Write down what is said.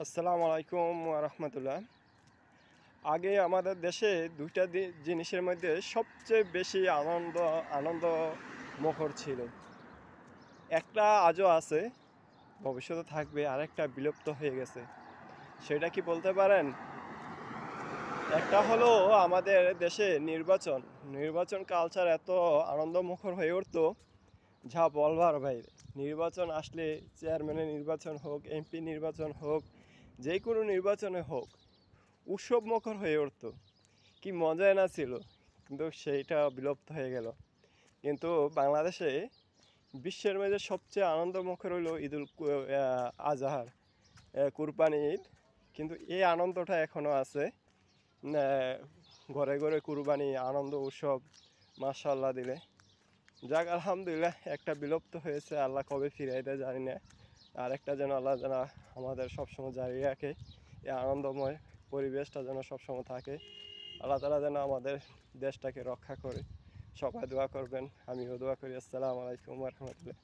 আসসালামু আলাইকুম রাহমাতুল্লাহ। আগে আমাদের দেশে দুইটা জিনিসের মধ্যে সবচেয়ে বেশি আনন্দ মুখর ছিল। একটা আজও আছে, ভবিষ্যতে থাকবে, আরেকটা বিলুপ্ত হয়ে গেছে। সেটা কি বলতে পারেন? একটা হলো আমাদের দেশে নির্বাচন কালচার এত আনন্দমুখর হয়ে উঠতো, যা বলবার বাইরে। নির্বাচন আসলে চেয়ারম্যানের নির্বাচন হোক, এমপি নির্বাচন হোক, যে কোনো নির্বাচনে হোক, উৎসবমুখর হয়ে উঠতো। কি মজাই না ছিল, কিন্তু সেইটা বিলুপ্ত হয়ে গেল। কিন্তু বাংলাদেশে বিশ্বের মধ্যে সবচেয়ে আনন্দমুখর হলো আজহার, কুরবানি ঈদ। কিন্তু এই আনন্দটা এখনও আছে। ঘরে ঘরে কুরবানি আনন্দ উৎসব, মাশাআল্লাহ দিলে। যাক আলহামদুলিল্লাহ, একটা বিলুপ্ত হয়েছে, আল্লাহ কবে ফিরাই দেয় জানি না। আরেকটা যেন আল্লাহ যেন আমাদের সবসময় জারি রাখে, এই আনন্দময় পরিবেশটা যেন সবসময় থাকে। আল্লাহ তাআলা যেন আমাদের দেশটাকে রক্ষা করে। সবাই দোয়া করবেন, আমিও দোয়া করি। আসসালামু আলাইকুম ওয়া রাহমাতুল্লাহ।